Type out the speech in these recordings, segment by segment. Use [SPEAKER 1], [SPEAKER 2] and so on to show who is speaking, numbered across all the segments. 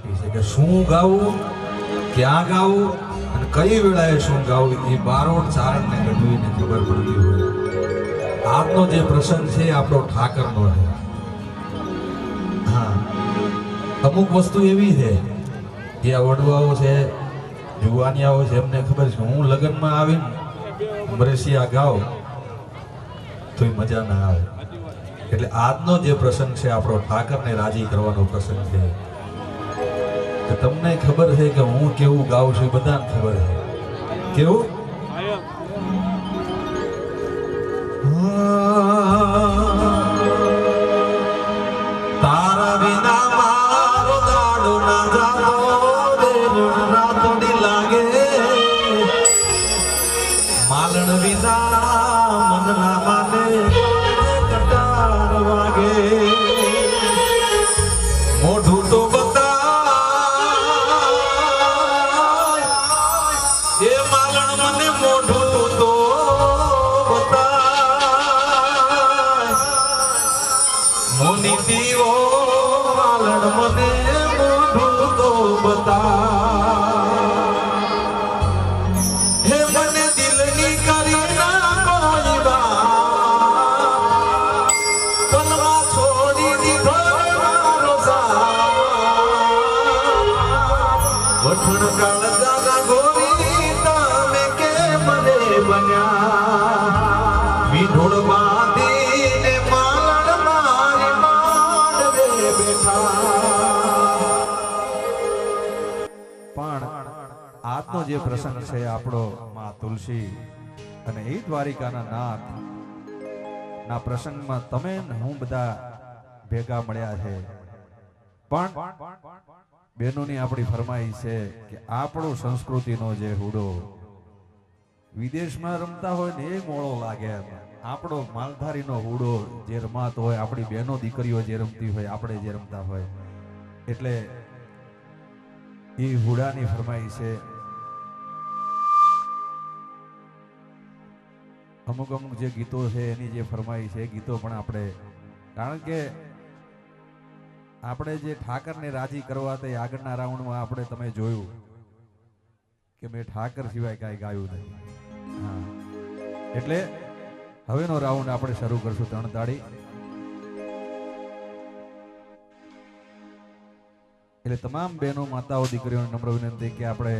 [SPEAKER 1] મોટી છે કે શું ગાવું, ક્યાં ગાવું અને કઈ વેળાએ શું ગાવું એ બારોટ ચારણને ગઢવીને ખબર પડતી હોય. આજનો જે પ્રસંગ છે આપણો ઠાકરનો છે. હા, અમુક વસ્તુ એવી છે જે આ વડવાઓ છે, જુવાનિયાઓ છે, એમને ખબર છે હું લગ્નમાં આવીને મરેશિયા ગાઉં તો એ મજા ના આવે. એટલે આજનો જે પ્રસંગ છે આપણો ઠાકરને રાજી કરવાનો પ્રસંગ છે. કે તમને ખબર છે કે હું કેવું ગાઉં છું, બધાને ખબર છે. કેવું? તારા વિના મારો દાડો ના જાતો રે, રાતોડી લાગે માલણ વિના મન ના માને કટાર વાગે. મોઢું તો બતાય એ માલણ મને, મોઢું તો બતાય મોની દીવો માલણ મને, મોઢું તો બતાય. હે મને દિલની કરી ના કોઈ વાત, પલમાં છોડી દીધો મારો સાથ. વઠણ કાળ જાગા ગોરી તમે કે મને બન્યા, વીઢોળ બાંધીને માલણ મારી માંડવે બેઠા. પણ આજનો જે પ્રસંગ છે આપણો માં તુલસી અને એ દ્વારિકાના નાથ ના પ્રસંગમાં તમે ને હું બધા ભેગા મળ્યા છે. પણ બહેનોની આપણી ફરમાઈશ છે કે આપણો સંસ્કૃતિનો જે હુડો વિદેશમાં રમતા હોય ને એ મોળો લાગે એમ. આપણો માલધારીનો હુડો જે રમાતો હોય, આપણી બહેનો દીકરીઓ જે રમતી હોય, આપણે જે રમતા હોય, એટલે એ હુડાની ફરમાઈશ છે. અમુક અમુક જે ગીતો છે એની જે ફરમાઈશ છે, ગીતો પણ આપણે, કારણ કે આપણે જે ઠાકરને રાજી કરવા તે આગળના રાઉન્ડમાં આપણે તમે જોયું કે મેં ઠાકર સિવાય કાંઈ ગાયું નહીં. હા, એટલે હવેનો રાઉન્ડ આપણે શરૂ કરશું ત્રણ તાળી. એટલે તમામ બહેનો, માતાઓ, દીકરીઓને નમ્ર વિનંતી કે આપણે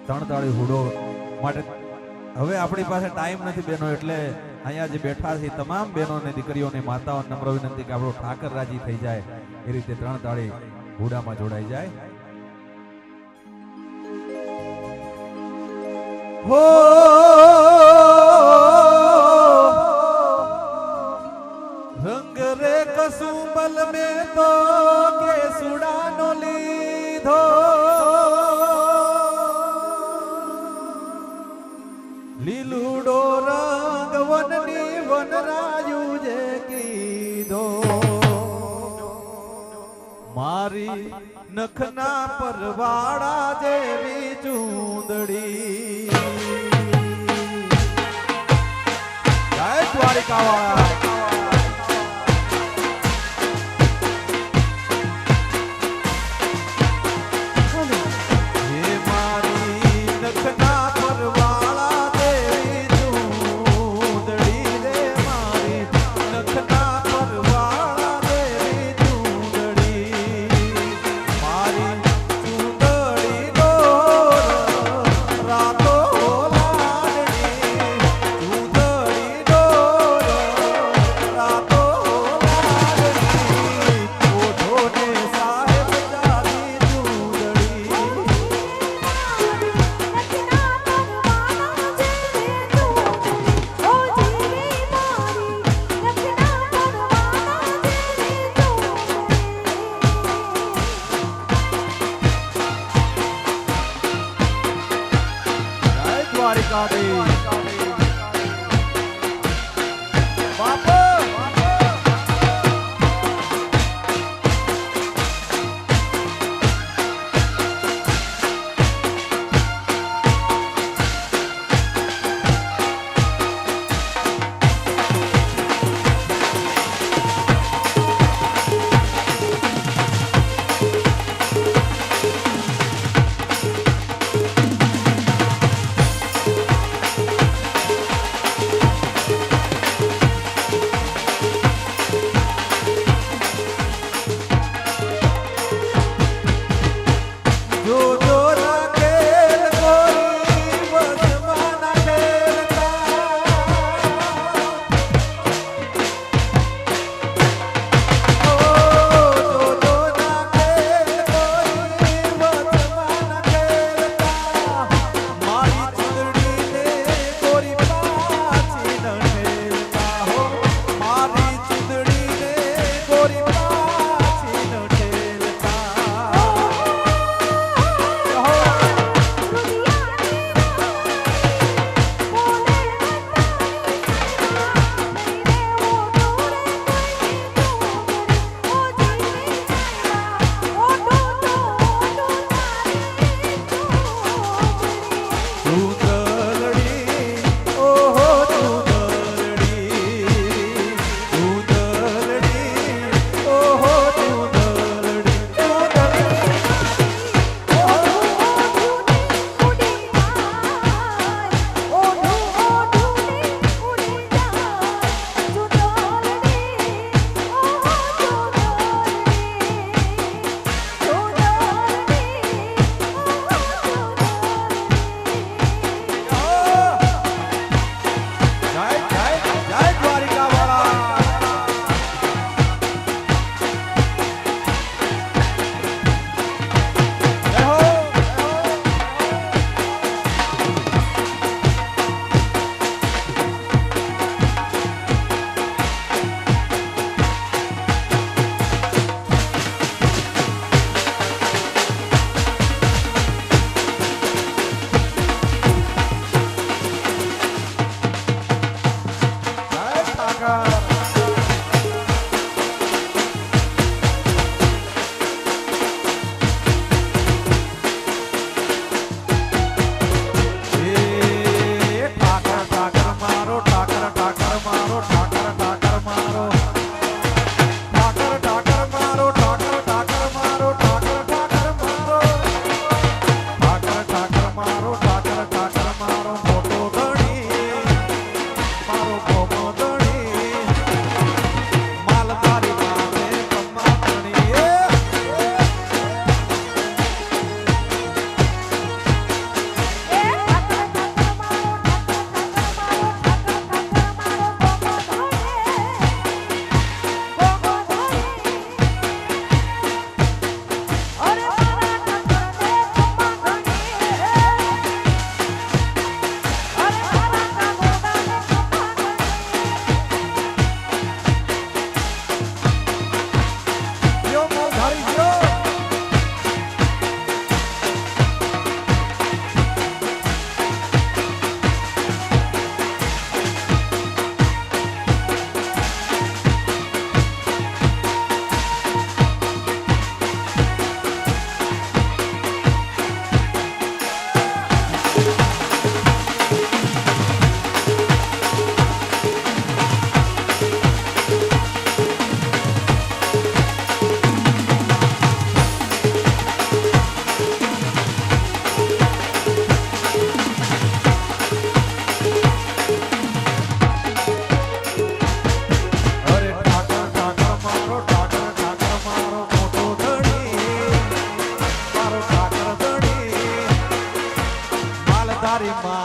[SPEAKER 1] ત્રણ તાળી હુડો માટે, હવે આપણી પાસે ટાઈમ નથી બહેનો, એટલે અહીંયા જે બેઠા છે તમામ બહેનોને, દીકરીઓને, માતાઓને નમ્ર વિનંતી કે આપણો ઠાકર રાજી થઈ જાય એ રીતે ત્રણ તાળી હુડામાં જોડાઈ જાય. હો રંગ રે કસુંબલ મેં તો કે સુડાનો લીધો, લીલુડો રંગ વનની વનરાયુ જે કીધો, મારી નખના પરવાળા જેવી ચૂંદડી. જય દ્વારિકાવાળા.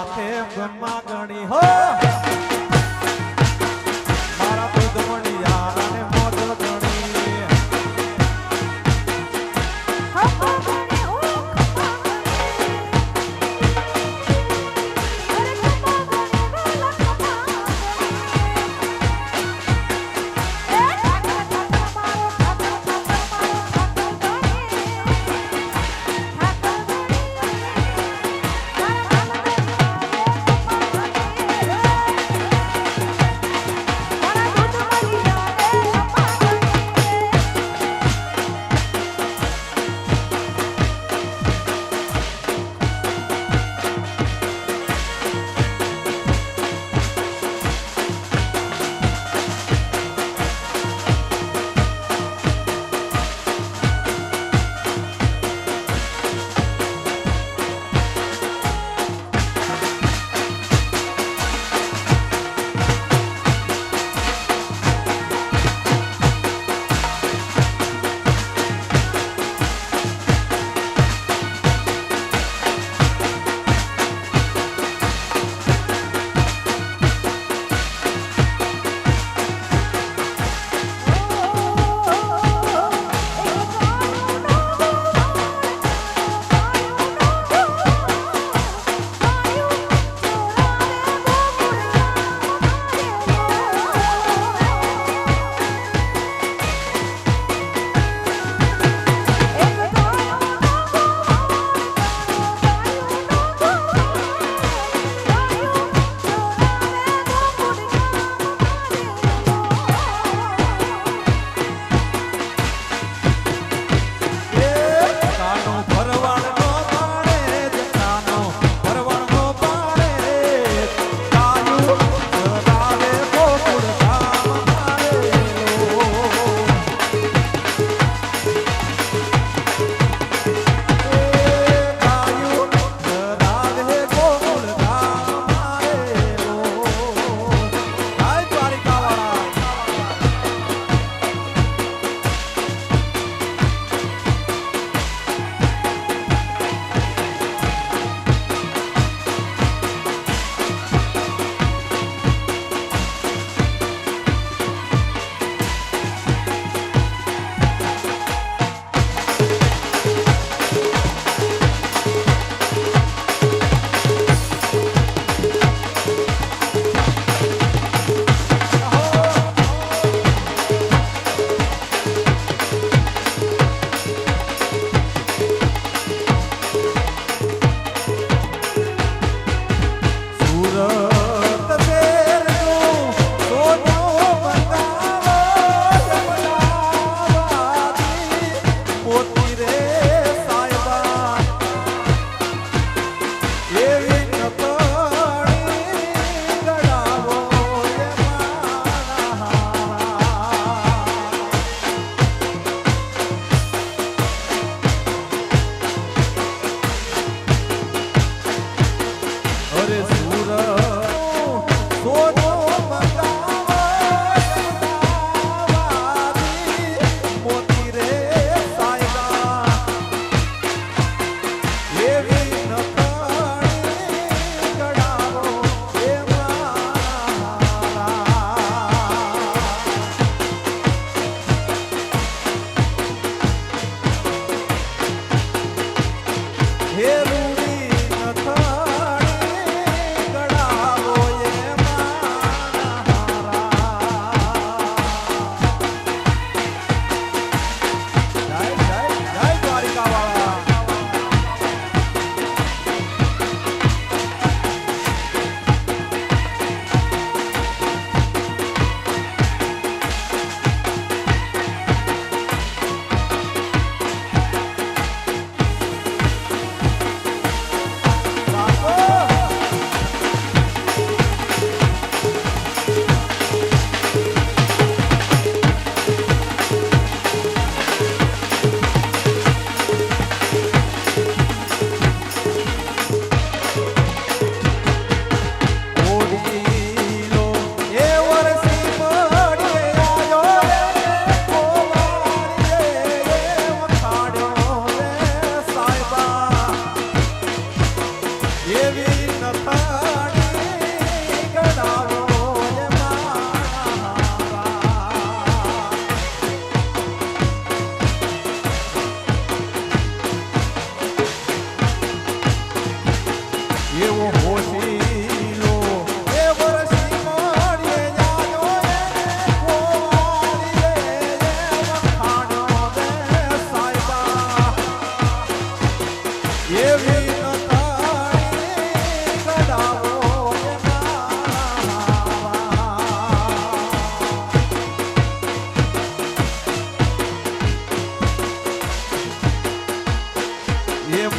[SPEAKER 2] રાખે ગણમાં ગણી હો મારા દૂધમણી યારાને મોજ ગણી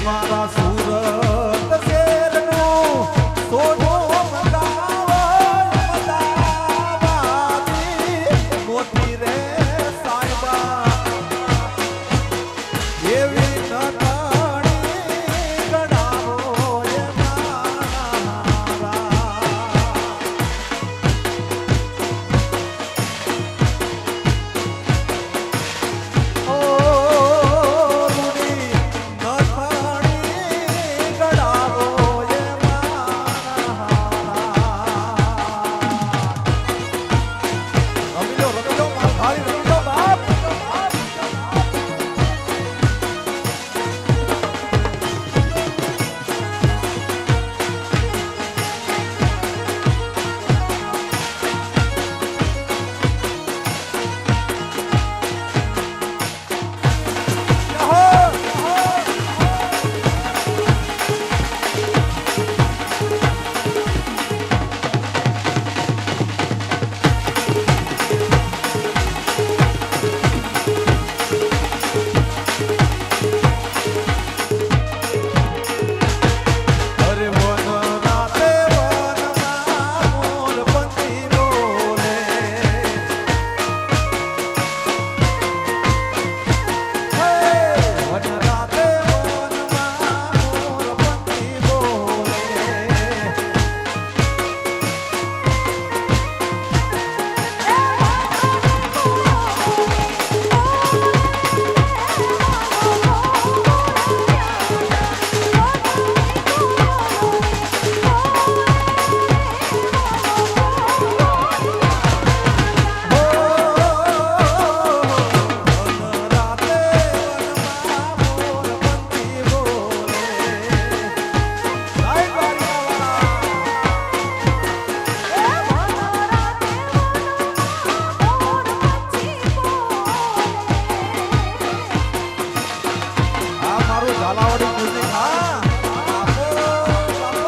[SPEAKER 2] મારા સુરત શેરનું સોનું મદાવાદી મોતી રે સાહેબા એવી નટણી ગણાવો એ મારા ઓ રૂડી નટણી ગણાવો એ મારા રમી લો માર ભાઈ રમી લો બાપ અરે વન રાતે વનમાં મોર પંછી બોલે હે વન રાતે વનમાં મોર પંછી બોલે આ મારું ઝાલાવાડી મ્યુઝિક હા બાપો બાપો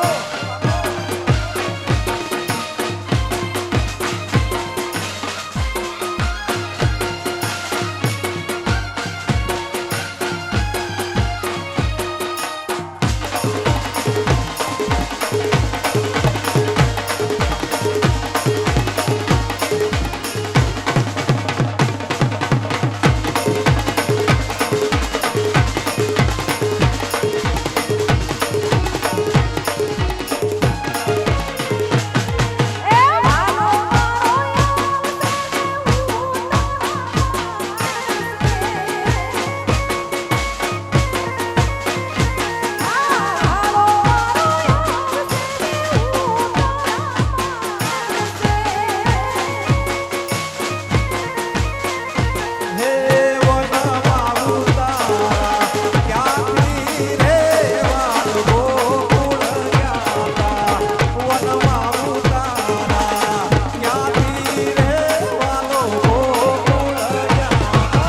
[SPEAKER 2] હે વનમાં ઉતારા ક્યાંથી રે વાલો ગોકુળ ગયા વનમાં ઉતારા ક્યાંથી રે વાલો ગોકુળ ગયા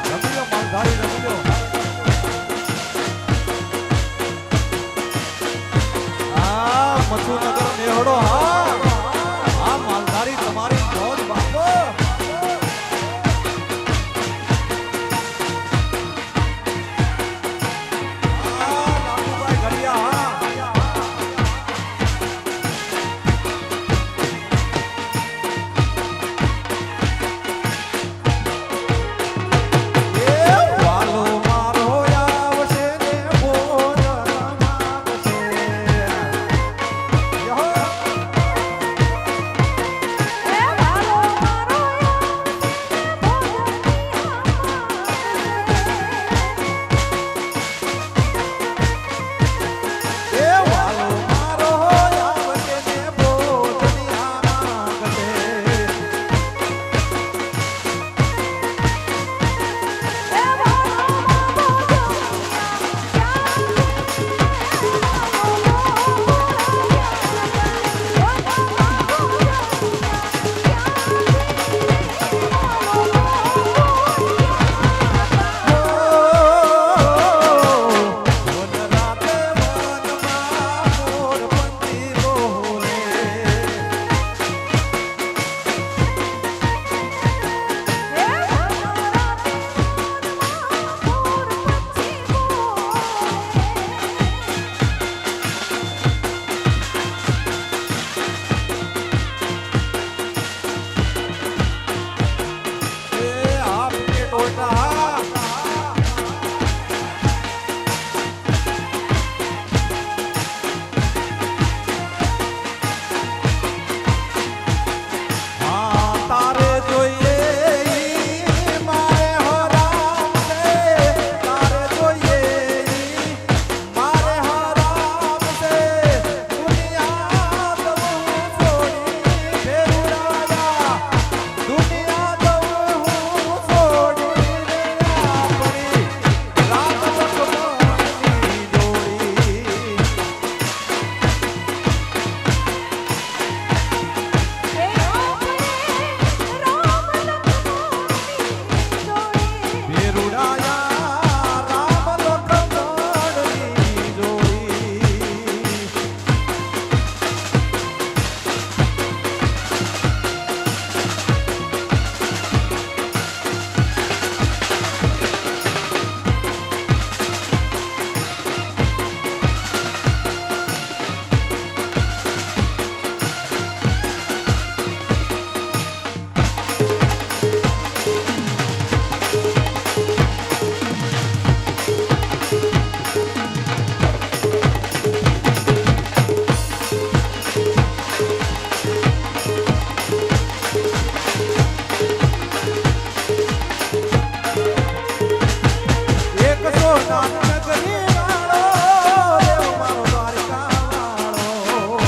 [SPEAKER 2] રમી લો માલધારી રમી લો આ મથુનગર નેહડો હા આ માલધારી તમારી મોજ બાપો આ લાલુભાઈ ઘડિયા હા વાલો મારો આવશે ને ભોજન માંગશે યહો સોનાની નગરી વાળો દેવ મારો દ્વારકા વાળો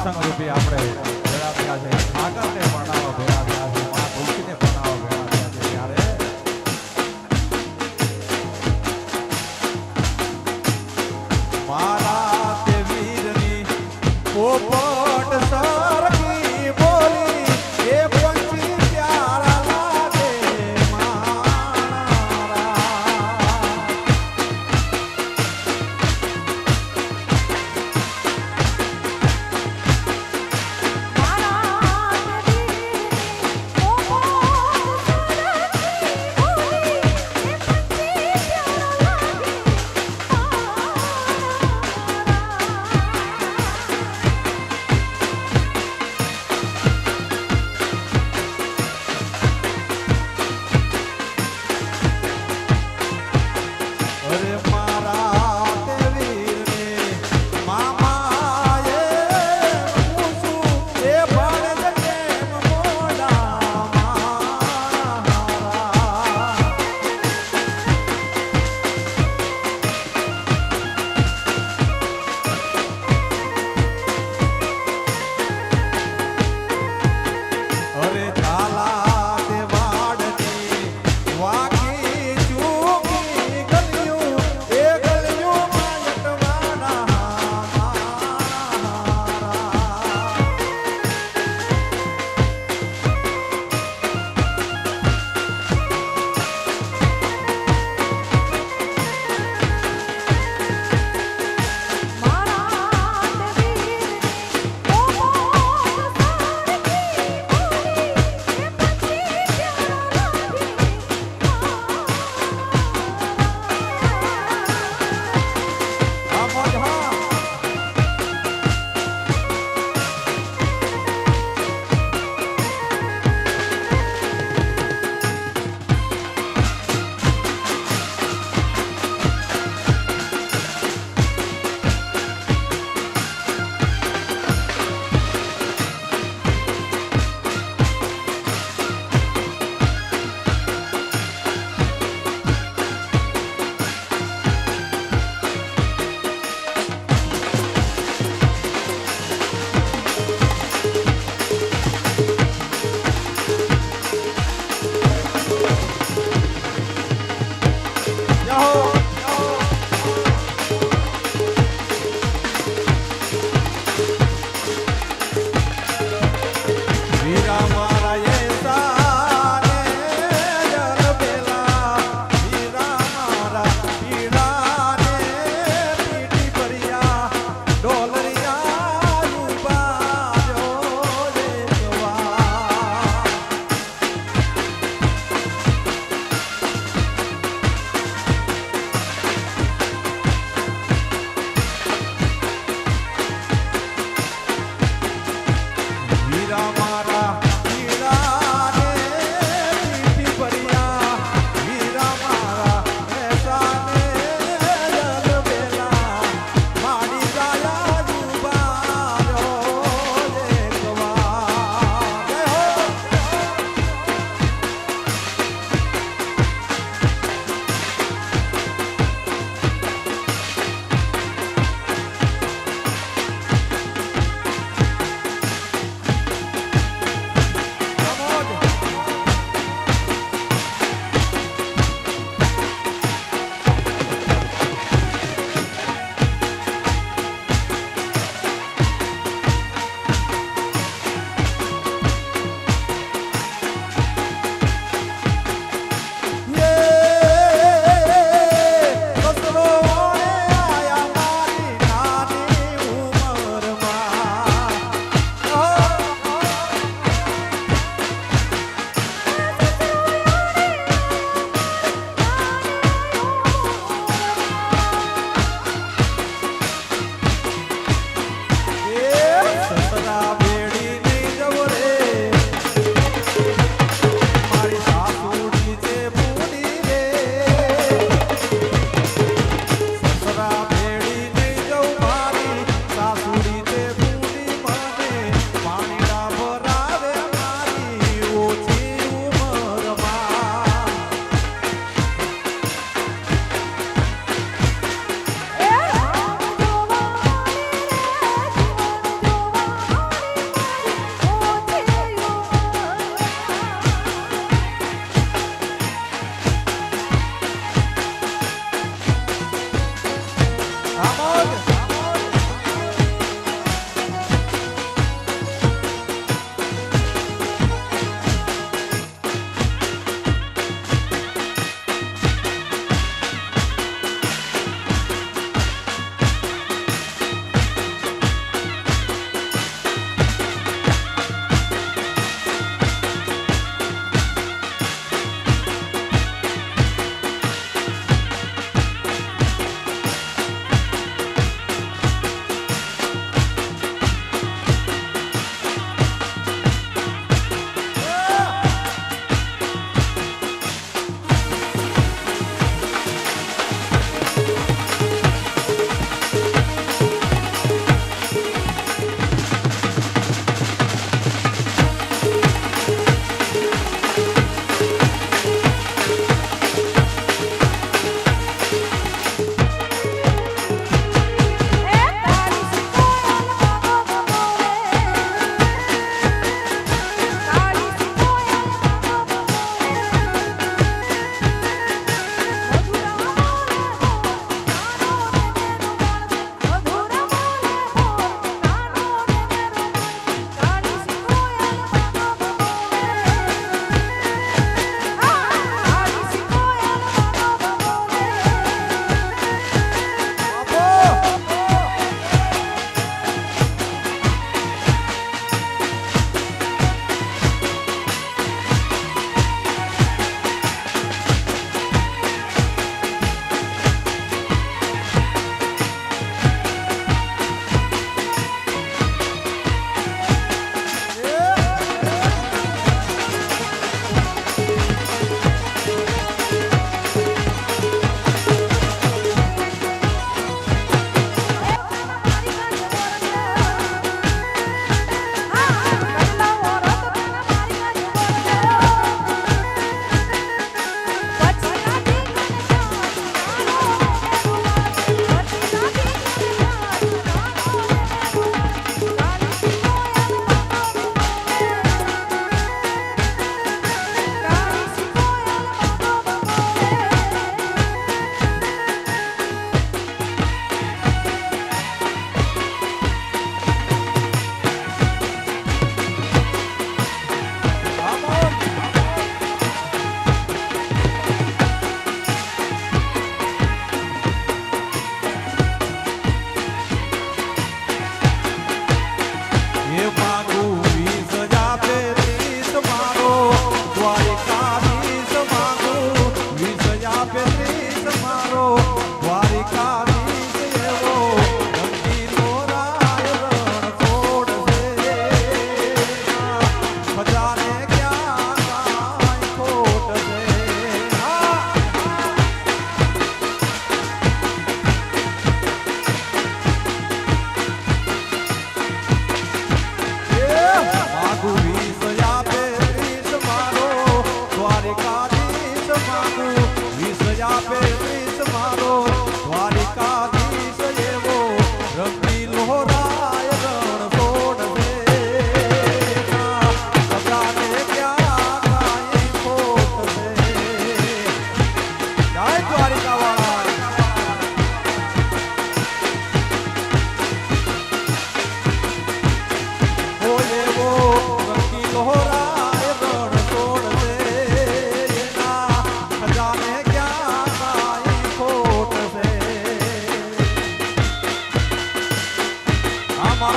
[SPEAKER 2] પ્રસંગ રૂપે આપણે ભેળા થયા છે સાગરને પરણાવવા ભેળા થયા છે મા તુલસીને પરણાવવા ભેળા થયા છે ત્યારે મારા તે વીરની પોપટ સરખી બોલી એ પંછી પ્યારા લાગે મારા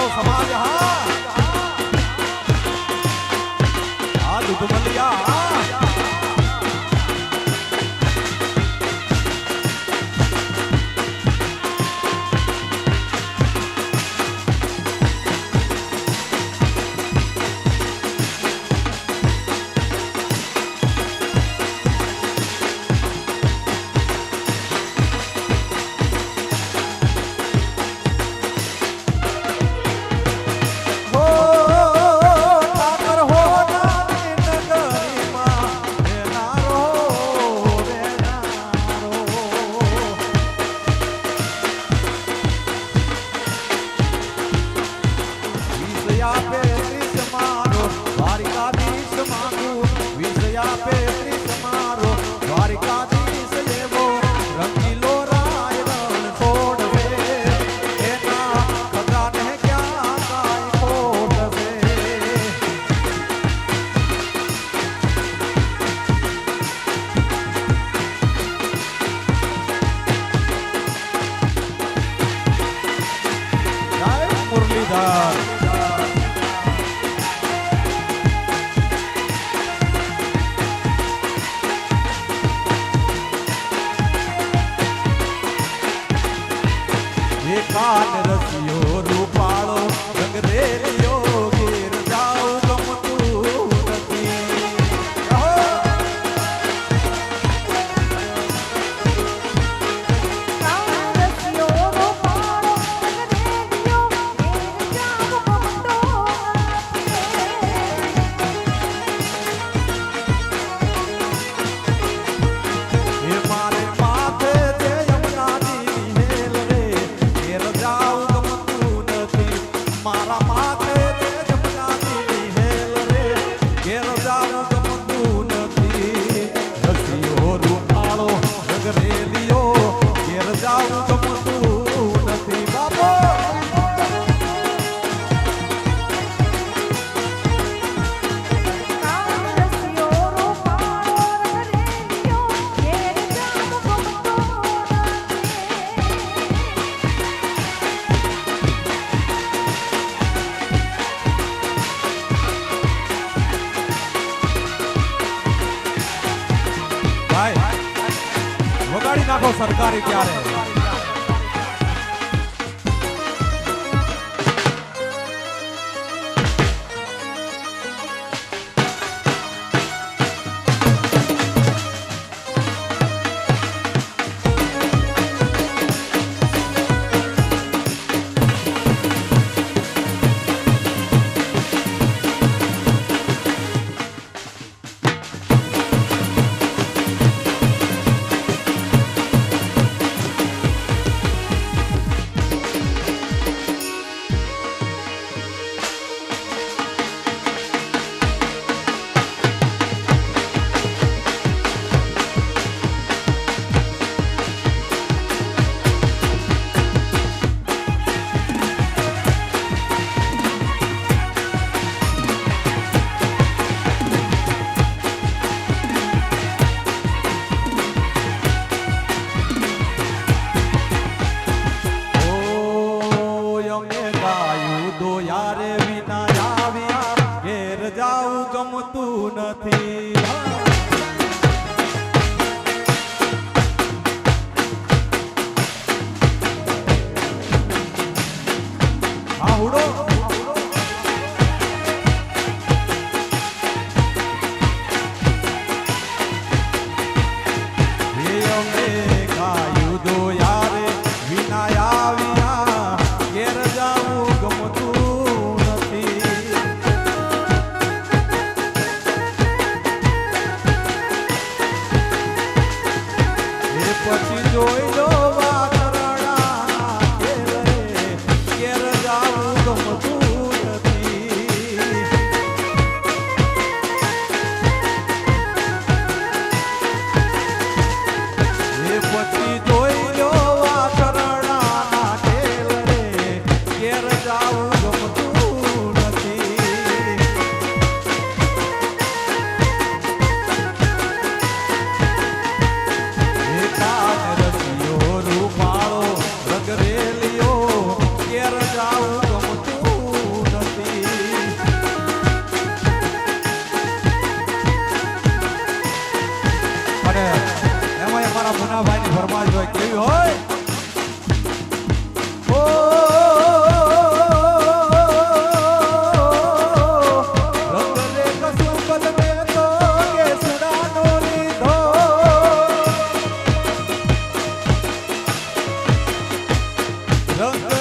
[SPEAKER 2] મારો સમાજ આ દુધમલિયા કાન રસિયો રૂપાળો રંગ રેલિયો ગીર જાઉં ગમતું નથી
[SPEAKER 3] કાન રસિયો રૂપાળો રંગ રેલિયો ગીર જાઉં ગમતું
[SPEAKER 2] નથી એ મારે માથે જે યમુનાજી હેલ રે ઘેર જાઉં ગમતું નથી મારા માથે જે યમુનાજી હેલ રે ઘેર જાઉં ગમતું નથી રસિયો રૂપાળો રંગ રેલિયો ઘેર જાઉં ગમતું નથી બાબો
[SPEAKER 3] કાન રસિયો રૂપાળો રંગ રેલિયો ઘેર જાઉં ગમતું
[SPEAKER 2] ભાઈ વગાડી નાખો સરકારી ત્યારે ગમતું નથી હા હુડો પછી જોઈ લો વાદળા ઘેર જાવું ગમતું રંગ